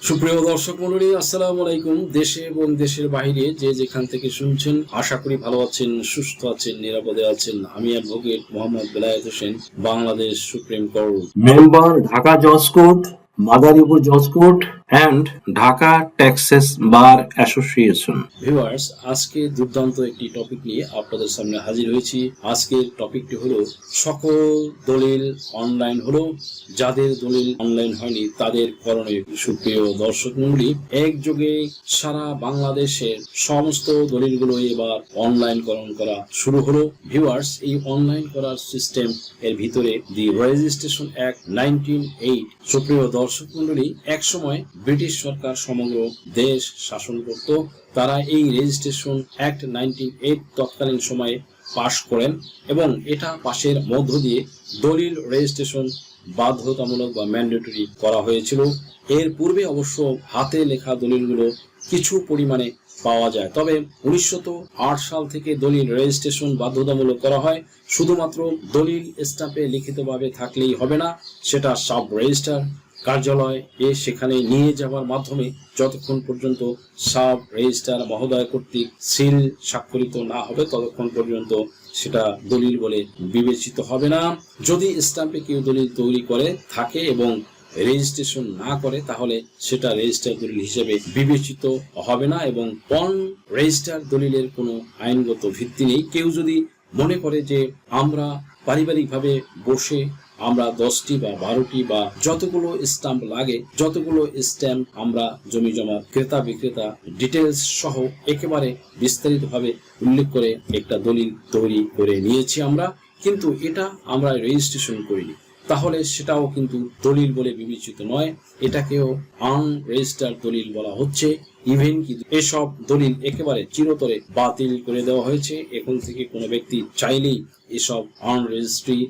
সুপ্রিয় দর্শক মণ্ডলী, আসসালামু আলাইকুম। দেশে এবং দেশের বাইরে যে যেখান থেকে শুনছেন, আশা করি ভালো আছেন, সুস্থ আছেন, নিরাপদে আছেন। আমি advocate Mohammad Belayet Hossain, Bangladesh supreme court member, Dhaka জজ কোর্ট, মাদারীপুর জজ court and Dhaka Texas bar association. Viewers, আজকে দুর্দান্ত একটি টপিক নিয়ে আপনাদের সামনে হাজির হয়েছি। আজকের টপিকটি হলো সকল দলিল অনলাইন হলো, যাদের দলিল অনলাইন হয়নি তাদের করণীয়। সুপ্রিয় দর্শক মণ্ডলী, একযোগে সারা বাংলাদেশের সমস্ত দলিলগুলো এবার অনলাইনকরণ করা শুরু হলো। ভিউয়ার্স, এই অনলাইন করার সিস্টেম এর ভিতরে দি রেজিস্ট্রেশন অ্যাক্ট 1908। সুপ্রিয় দর্শক মণ্ডলী, এক সময় ব্রিটিশ সরকার সমগ্র দেশ শাসন করত। তারা এই রেজিস্ট্রেশন অ্যাক্ট 1908 তৎকালীন সময়ে পাশ করেন এবং এটা পাশের মধ্য দিয়ে দলিল রেজিস্ট্রেশন বাধ্যতামূলক বা ম্যান্ডেটরি করা হয়েছিল। এর পূর্বে অবশ্য হাতে লেখা দলিলগুলো কিছু পরিমাণে পাওয়া যায়, তবে 1908 সাল থেকে দলিল রেজিস্ট্রেশন বাধ্যতামূলক করা হয়। শুধুমাত্র দলিল স্ট্যাম্পে লিখিতভাবে থাকলেই হবে না, সেটা সাব রেজিস্ট্রার কার্যালয় সেখানে নিয়ে যাওয়ার মাধ্যমে যতক্ষণ পর্যন্ত সাব রেজিস্ট্রার মহোদয় কর্তৃক সিল স্বাক্ষরিত না হবে ততক্ষণ পর্যন্ত সেটা দলিল বলে বিবেচিত হবে না। যদি স্ট্যাম্পে কেউ দলিল তৈরি করে থাকে এবং রেজিস্ট্রেশন না করে তাহলে সেটা রেজিস্টার দলিল হিসেবে বিবেচিত হবে না এবং অন রেজিস্টার দলিলের কোনো আইনগত ভিত্তি নেই। কেউ যদি মনে করে যে আমরা পারিবারিকভাবে বসে আমরা 10টি বা 12টি বা যতগুলো স্ট্যাম্প লাগে, যতগুলো স্ট্যাম্প আমরা জমি জমা ক্রেতা বিক্রেতা ডিটেলস সহ একেবারে বিস্তারিতভাবে উল্লেখ করে একটা দলিল তৈরি করে নিয়েছি আমরা, কিন্তু এটা আমরা রেজিস্ট্রেশন করিনি, তাহলে সেটাও কিন্তু দলিল বলে বিবেচিত নয়, এটাকেও আনরেজিস্টার্ড দলিল বলা হচ্ছে। ইভেন কিন্তু এসব দলিল একেবারে চিরতরে বাতিল করে দেওয়া হয়েছে। এখন থেকে কোনো ব্যক্তি চাইলেই এসব আনরেজিস্ট্রি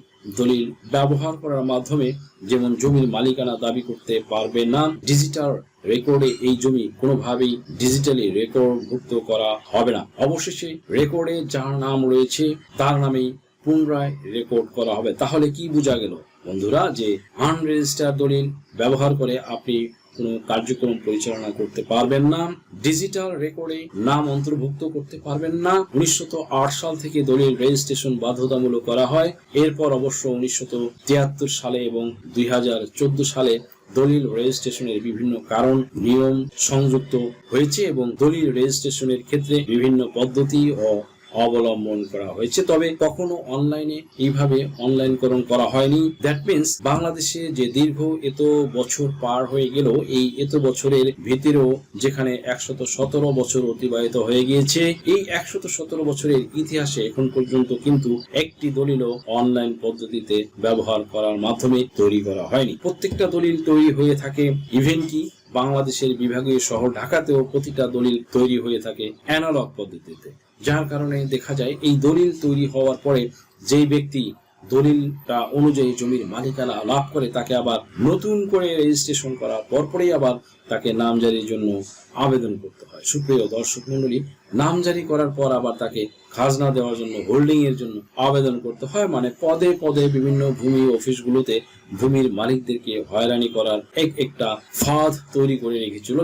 দলিল ব্যবহার করার মাধ্যমে যেমন জমির মালিকানা দাবি করতে পারবে না। ডিজিটাল রেকর্ডে এই জমি কোনোভাবেই ডিজিটালি রেকর্ডভুক্ত করা হবে না। অবশেষে রেকর্ডে যার নাম রয়েছে তার নামেই পুনরায় রেকর্ড করা হবে। তাহলে কি বোঝা গেল বন্ধুরা, যে আনরেজিস্টার্ড দলিল ব্যবহার করে আপনি কোনো কার্যক্রম পরিচালনা করতে পারবেন না, ডিজিটাল রেকর্ডে নাম অন্তর্ভুক্ত করতে পারবেন না। 1908 সাল থেকে দলিল রেজিস্ট্রেশন বাধ্যতামূলক করা হয়। এরপর অবশ্য 1973 সালে এবং 2014 সালে দলিল রেজিস্ট্রেশনের বিভিন্ন কারণ নিয়ম সংযুক্ত হয়েছে এবং দলিল রেজিস্ট্রেশনের ক্ষেত্রে বিভিন্ন পদ্ধতি ও অবলম্বন করা হয়েছে, তবে কখনো অনলাইনে এইভাবে অনলাইনকরণ করা হয়নি। দ্যাট মিনস বাংলাদেশে যে দীর্ঘ এত বছর পার হয়ে গেল, এই এত বছরের ভিতরেও যেখানে 117 বছর অতিবাহিত হয়ে গিয়েছে, এই 117 বছরের ইতিহাসে এখন পর্যন্ত কিন্তু একটি দলিলও অনলাইন পদ্ধতিতে ব্যবহার করার মাধ্যমে তৈরি করা হয়নি। প্রত্যেকটা দলিল তৈরি হয়ে থাকে, ইভেন কি বাংলাদেশের বিভাগীয় শহর ঢাকাতেও প্রতিটা দলিল তৈরি হয়ে থাকে অ্যানালগ পদ্ধতিতে, যার কারণে দেখা যায় এই দলিল তৈরি হওয়ার পরে যেই ব্যক্তি দলিলটা অনুযায়ী জমির মালিকানা লাভ করে তাকে আবার নতুন করে রেজিস্ট্রেশন করার পরপরই আবার তাকে নামজারির জন্য আবেদন করতে হয়। সুপ্রিয় দর্শক মণ্ডলী, নামজারি করার পর আবার তাকে খাজনা দেওয়ার জন্য হোল্ডিং এর জন্য আবেদন করতে হয়। মানে পদে পদে বিভিন্ন ভূমি অফিসগুলোতে ভূমির মালিকদেরকে হয়রানি করার একটা ফাঁদ তৈরি করে রেখেছিল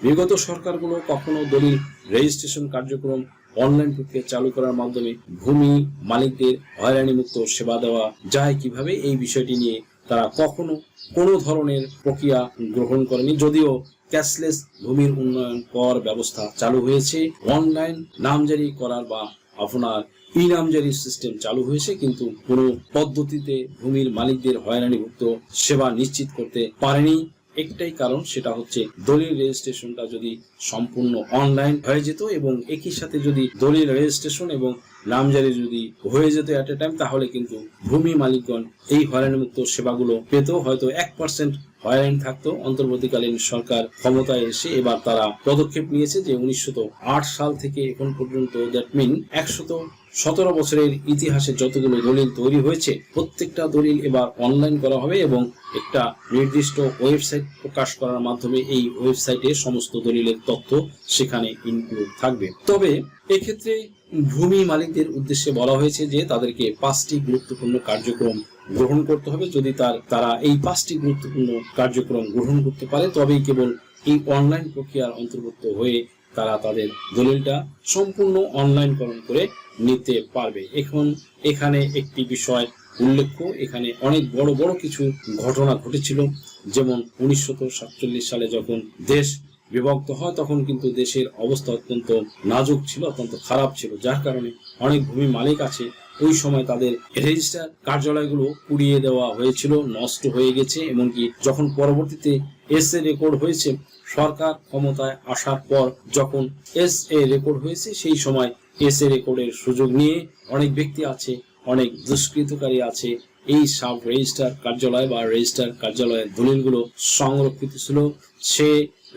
বিগত সরকারগুলো কখনো দলিল রেজিস্ট্রেশন কার্যক্রম অনলাইন প্রক্রিয়া চালু করার মাধ্যমে ভূমি মালিকদের হয়রানি মুক্ত সেবা দেওয়া যায় কিভাবে, এই বিষয়টি নিয়ে তারা কখনো কোনো ধরনের প্রক্রিয়া গ্রহণ করেনি। যদিও ক্যাশলেস ভূমির উন্নয়ন কর ব্যবস্থা চালু হয়েছে, অনলাইন নামজারি করার বা আপনার ই নামজারি সিস্টেম চালু হয়েছে, কিন্তু কোনো পদ্ধতিতে ভূমির মালিকদের হয়রানিমুক্ত সেবা নিশ্চিত করতে পারেনি। একটাই কারণ, সেটা হচ্ছে দলিল রেজিস্ট্রেশনটা যদি সম্পূর্ণ অনলাইন হয়ে যেত এবং একই সাথে যদি দলিল রেজিস্ট্রেশন এবং নামজারি যদি হয়ে যেত এট এ টাইম, তাহলে কিন্তু ভূমি মালিকগণ এই হয়রানিমুক্ত সেবাগুলো পেত। হয়তো 1% হয়রানি থাকতো। অন্তর্বর্তীকালীন সরকার ক্ষমতায় এসে এবার তারা পদক্ষেপ নিয়েছে যে 1908 সাল থেকে এখন পর্যন্ত, দ্যাট মিন 117 বছরের ইতিহাসে যতগুলো দলিল তৈরি হয়েছে প্রত্যেকটা দলিল এবার অনলাইন করা হবে এবং একটা নির্দিষ্ট ওয়েবসাইট প্রকাশ করার মাধ্যমে এই ওয়েবসাইটে সমস্ত দলিলের তথ্য সেখানে ইনক্লুড থাকবে। তবে এক্ষেত্রে ভূমি মালিকদের উদ্দেশ্যে বলা হয়েছে যে তাদেরকে 5টি গুরুত্বপূর্ণ কার্যক্রম গ্রহণ করতে হবে। যদি তারা এই 5টি গুরুত্বপূর্ণ কার্যক্রম গ্রহণ করতে পারে, তবেই কেবল এই অনলাইন প্রক্রিয়ার অন্তর্ভুক্ত হয়ে তারা তাদের দলিলটা সম্পূর্ণ অনলাইনকরণ করে নিতে পারবে। এখন এখানে একটি বিষয় উল্লেখ্য, এখানে অনেক বড় বড় কিছু ঘটনা ঘটেছিল। যেমন 1947 সালে যখন দেশ বিভক্ত হয়, তখন কিন্তু দেশের অবস্থা অত্যন্ত নাজুক ছিল, অত্যন্ত খারাপ ছিল, যার কারণে অনেক ভূমি মালিক আছে ওই সময় তাদের রেজিস্টার কার্যালয়গুলো পুড়িয়ে দেওয়া হয়েছিল, নষ্ট হয়ে গেছে। এমনকি যখন পরবর্তীতে এসএ রেকর্ড হয়েছে, সরকার ক্ষমতায় আসার পর যখন এসএ রেকর্ড হয়েছে, সেই সময় এসএ রেকর্ডের সুযোগ নিয়ে অনেক ব্যক্তি আছে, অনেক দুষ্কৃতকারী আছে, এই সাব রেজিস্টার কার্যালয় বা রেজিস্টার কার্যালয়ের দলিলগুলো সংরক্ষিত ছিল সে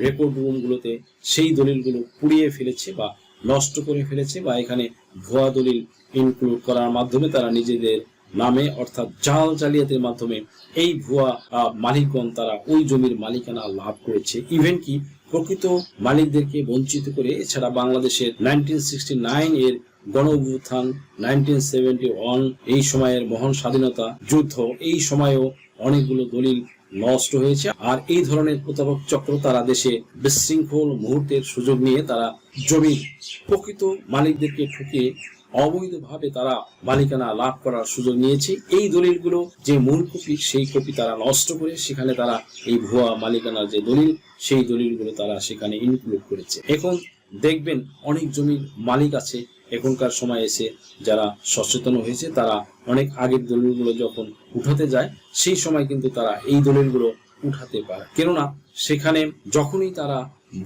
রেকর্ড রুমগুলোতে, সেই দলিলগুলো পুড়িয়ে ফেলেছে বা নষ্ট করে ফেলেছে, বা এখানে ভুয়া দলিল ইনক্লুড করার মাধ্যমে তারা নিজেদের নামে অর্থাৎ জাল জালিয়াতির মাধ্যমে এই ভুয়া মালিকগণ তারা ওই জমির মালিকানা লাভ করেছে। ইভেন কি প্রকৃত মালিকদেরকে বঞ্চিত করে। এছাড়া বাংলাদেশের 1969 এর গণ অভ্যুত্থান, 1971 এই সময়ের মহান স্বাধীনতা যুদ্ধ, এই সময়েও অনেকগুলো দলিল নষ্ট হয়েছে। আর এই ধরনের প্রতারক চক্র তারা দেশে বিশৃঙ্খল মুহূর্তের সুযোগ নিয়ে তারা জমির প্রকৃত মালিকদেরকে ঠকিয়ে অবৈধভাবে তারা মালিকানা লাভ করার সুযোগ নিয়েছে। এই দলিলগুলো যে মূল কপি, সেই কপি তারা নষ্ট করে সেখানে তারা এই ভুয়া মালিকানার যে দলিল, সেই দলিলগুলো তারা সেখানে ইনক্লুড করেছে। এখন দেখবেন অনেক জমির মালিক আছে এখনকার সময় এসে যারা সচেতন হয়েছে, তারা অনেক আগের দলিলগুলো যখন উঠাতে যায় সেই সময় কিন্তু তারা এই দলিলগুলো উঠাতে পারে। কেননা সেখানে যখনই তারা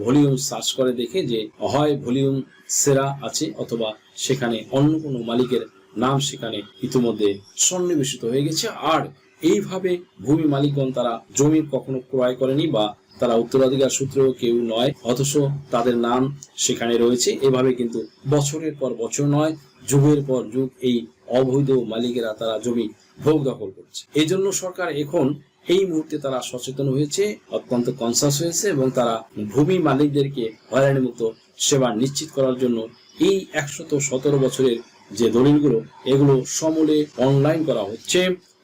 ভলিউম সার্চ করে দেখে যে হয় ভলিউম সেরা আছে অথবা সেখানে অন্য কোনো মালিকের নাম সেখানে ইতিমধ্যে সন্নিবেশিত হয়ে গেছে। আর এইভাবে ভূমি মালিকগণ তারা জমি কখনো ক্রয় করেনি বা তারা উত্তরাধিকার সূত্রেও কেউ নয়, অথচ তাদের নাম সেখানে রয়েছে। এভাবে কিন্তু বছরের পর বছর নয়, যুগের পর যুগ এই অবৈধ মালিকেরা তারা জমি ভোগ দখল করছে। এই জন্য সরকার এখন এই মুহূর্তে তারা সচেতন হয়েছে, অত্যন্ত কনসাস হয়েছে, এবং তারা ভূমি মালিকদেরকে হয়রানিমুক্ত সেবা নিশ্চিত করার জন্য এই 117 বছরের যে দলিলগুলো এগুলো সমূলে অনলাইন করা হচ্ছে।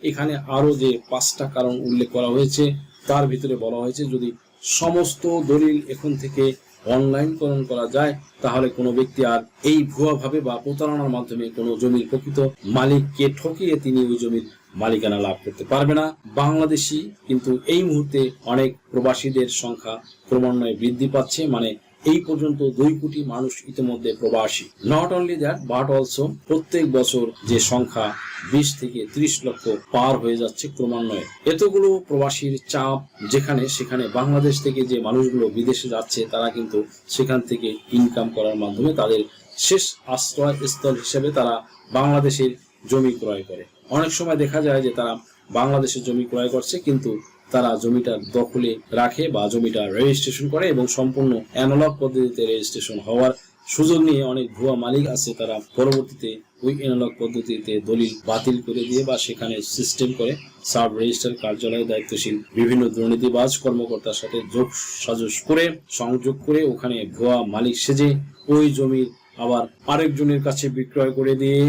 এখানে আরো যে 5টা কারণ উল্লেখ করা হয়েছে, তার ভিতরে বলা হয়েছে যদি সমস্ত দলিল এখন থেকে অনলাইনকরণ করা যায়, তাহলে কোনো ব্যক্তি আর এই ভুয়াভাবে বা প্রতারণার মাধ্যমে কোনো জমির প্রকৃত মালিককে ঠকিয়ে তিনি ওই জমির মালিকানা লাভ করতে পারবে না। বাংলাদেশি কিন্তু এই মুহূর্তে অনেক প্রবাসীদের সংখ্যা ক্রমান্বয়ে বৃদ্ধি পাচ্ছে, মানে এই পর্যন্ত 2 কোটি মানুষ ইতিমধ্যে প্রবাসী। Not only that but also প্রত্যেক বছর যে সংখ্যা 20 থেকে 30 লক্ষ পার হয়ে যাচ্ছে ক্রমান্বয়ে। এতগুলো প্রবাসীর চাপ যেখানে সেখানে বাংলাদেশ থেকে যে মানুষগুলো বিদেশে যাচ্ছে তারা কিন্তু সেখান থেকে ইনকাম করার মাধ্যমে তাদের শেষ আশ্রয়স্থল হিসেবে তারা বাংলাদেশের জমি ক্রয় করে। অনেক সময় দেখা যায় যে তারা বাংলাদেশের জমি ক্রয় করছে কিন্তু তারা জমিটা দখলে রাখে বা জমিটা রেজিস্ট্রেশন করে এবং সম্পূর্ণ অ্যানালগ পদ্ধতিতে রেজিস্ট্রেশন হওয়ার সুযোগ নিয়ে অনেক ভুয়া মালিক আছে, তারা পরবর্তীতে ওই অ্যানালগ পদ্ধতিতে দলিল বাতিল করে দিয়ে বা সেখানে সিস্টেম করে সাব রেজিস্ট্রার কার্যালয়ে দায়িত্বশীল বিভিন্ন দুর্নীতিবাজ কর্মকর্তার সাথে যোগ সাজস করে সংযোগ করে ওখানে ভুয়া মালিক সেজে ওই জমির আবার আরেকজনের কাছে বিক্রয় করে দিয়ে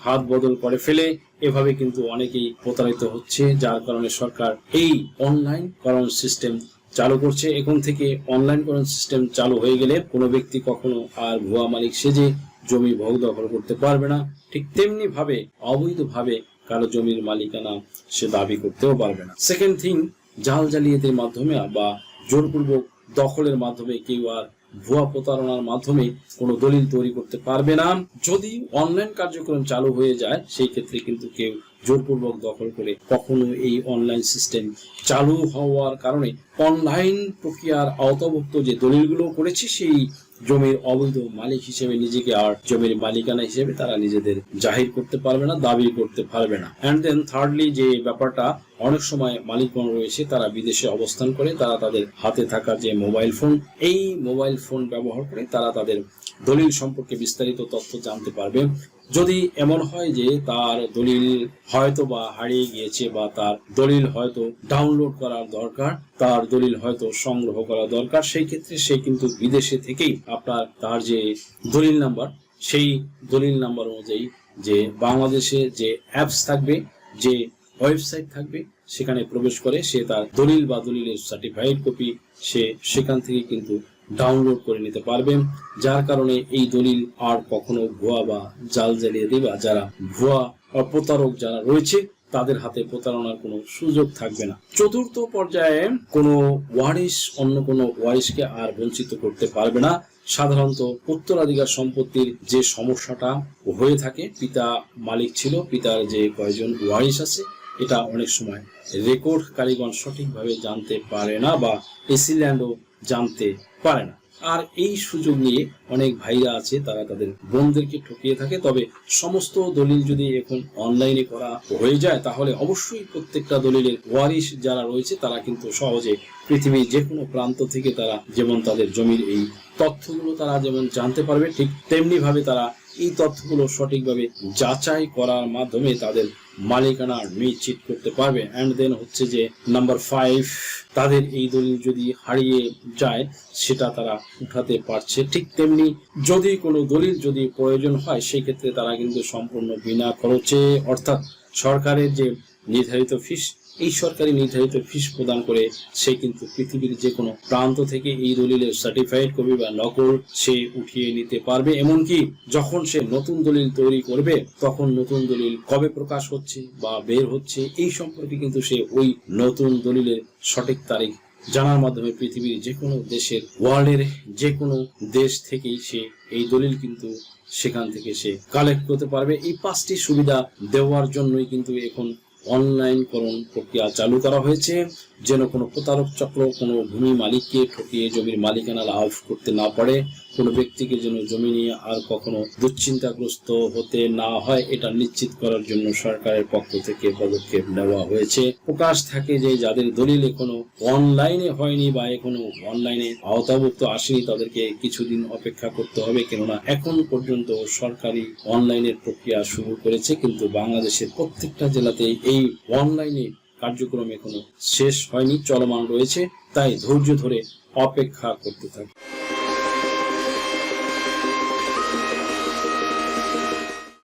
হাত বদল করে ফেলে। এভাবে কিন্তু অনেকেই প্রতারিত হচ্ছে, যার কারণে সরকার এই অনলাইনকরণ সিস্টেম চালু করছে। এখন থেকে অনলাইনকরণ সিস্টেম চালু হয়ে গেলে কোনো ব্যক্তি কখনো আর ভুয়া মালিক সেজে জমি ভোগ দখল করতে পারবে না। ঠিক তেমনি ভাবে অবৈধভাবে কারো জমির মালিকানা সে দাবি করতেও পারবে না। সেকেন্ড থিং, জাল জালিয়াতির মাধ্যমে বা জোরপূর্বক দখলের মাধ্যমে কেউ আর ভুয়া প্রতারণার মাধ্যমে কোনো দলিল তৈরি করতে পারবে না। যদি অনলাইন কার্যক্রম চালু হয়ে যায় সেই ক্ষেত্রে কিন্তু কেউ জোরপূর্বক দখল করে কখনো এই অনলাইন সিস্টেম চালু হওয়ার কারণে অনলাইন প্রক্রিয়ার আওতাভুক্ত যে দলিলগুলো করেছে সেই জমির অবৈধ মালিক হিসেবে নিজেকে আর জমির মালিকানা হিসেবে তারা নিজেদের জাহির করতে পারবে না, দাবি করতে পারবে না। এন্ড দেন থার্ডলি যে ব্যাপারটা, অনেক সময় মালিকগণ রয়েছে তারা বিদেশে অবস্থান করে, তারা তাদের হাতে থাকা যে মোবাইল ফোন, এই মোবাইল ফোন ব্যবহার করে তারা তাদের দলিল সম্পর্কে বিস্তারিত তথ্য জানতে পারবে। যদি এমন হয় যে তার দলিল হয়তো বা হারিয়ে গিয়েছে বা তার দলিল হয়তো ডাউনলোড করার দরকার, তার দলিল হয়তো সংগ্রহ করা দরকার, সেই ক্ষেত্রে সে কিন্তু বিদেশে থেকেই আপনার তার যে দলিল নাম্বার, সেই দলিল নাম্বার অনুযায়ী যে বাংলাদেশে যে অ্যাপস থাকবে, যে ওয়েবসাইট থাকবে, সেখানে প্রবেশ করে সে তার দলিল বা দলিলের সার্টিফাইড কপি সে সেখান থেকে কিন্তু ডাউনলোড করে নিতে পারবে, যার কারণে এই দলিল আর কখনো ভুয়া বা জাল জ্বালিয়ে দেবা যারা ভুয়া প্রতারক যারা রয়েছে তাদের হাতে প্রতারণার কোনো সুযোগ থাকবে না। চতুর্থ পর্যায়ে কোনো ওয়ারিশ অন্য কোনো ওয়ারিশকে আর বঞ্চিত করতে পারবে না। সাধারণত উত্তরাধিকার সম্পত্তির যে সমস্যাটা হয়ে থাকে, পিতা মালিক ছিল, পিতার যে কয়জন ওয়ারিশ আছে এটা অনেক সময় রেকর্ড কারিগণ সঠিকভাবে জানতে পারে না বা এসিল্যান্ডও জানতে পারে না। আর এই সুযোগ নিয়ে অনেক ভাইরা আছে তারা তাদের বোনদেরকে ঠকিয়ে থাকে। তবে সমস্ত দলিল যদি এখন অনলাইনে করা হয়ে যায় তাহলে অবশ্যই প্রত্যেকটা দলিলের ওয়ারিশ যারা রয়েছে তারা কিন্তু সহজে পৃথিবীর যে কোনো প্রান্ত থেকে তারা যেমন তাদের জমির এই তথ্যগুলো তারা যেমন জানতে পারবে, ঠিক তেমনি ভাবে তারা এই তথ্যগুলো সঠিকভাবে যাচাই করার মাধ্যমে তাদের মালিকানা নিশ্চিত করতে পারবে। এন্ড দেন হচ্ছে যে নাম্বার 5, তাদের এই দলিল যদি হারিয়ে যায় সেটা তারা উঠাতে পারছে। ঠিক তেমনি যদি কোনো দলিল যদি প্রয়োজন হয় সেই ক্ষেত্রে তারা কিন্তু সম্পূর্ণ বিনা খরচে, অর্থাৎ সরকারের যে নির্ধারিত ফিস, এই সরকারি নির্ধারিত ফিস প্রদান করে সে কিন্তু পৃথিবীর যে কোনো প্রান্ত থেকে এই দলিলের সার্টিফাইড কপি বা নকল সে উঠিয়ে নিতে পারবে। এমনকি যখন সে নতুন দলিল তৈরি করবে তখন নতুন দলিল কবে প্রকাশ হচ্ছে বা বের হচ্ছে এই সম্পর্কে কিন্তু সে ওই নতুন দলিলের সঠিক তারিখ জানার মাধ্যমে পৃথিবীর যে কোনো দেশের, ওয়ার্ল্ডের যে কোনো দেশ থেকেই সে এই দলিল কিন্তু সেখান থেকে সে কালেক্ট করতে পারবে। এই 5টি সুবিধা দেওয়ার জন্যই কিন্তু এখন অনলাইনকরণ প্রক্রিয়া চালু করা হয়েছে, যেন কোনো প্রতারক চক্র কোনো ভূমি মালিককে ঠকিয়ে জমির মালিকানা লাভ করতে না পারে, কোনো ব্যক্তিকে যেন জমি নিয়ে আর কখনো দুশ্চিন্তাগ্রস্ত হতে না হয়, এটা নিশ্চিত করার জন্য সরকারের পক্ষ থেকে পদক্ষেপ নেওয়া হয়েছে। প্রকাশ থাকে যে যাদের দলিল এখনো অনলাইনে হয়নি বা এখনো অনলাইনে আওতাভুক্ত আসেনি তাদেরকে কিছুদিন অপেক্ষা করতে হবে, কেননা এখন পর্যন্ত সরকারি অনলাইনের প্রক্রিয়া শুরু করেছে, কিন্তু বাংলাদেশের প্রত্যেকটা জেলাতেই এই অনলাইনে কার্যক্রম এখনো শেষ হয়নি, চলমান রয়েছে। তাই ধৈর্য ধরে অপেক্ষা করতে থাকুন।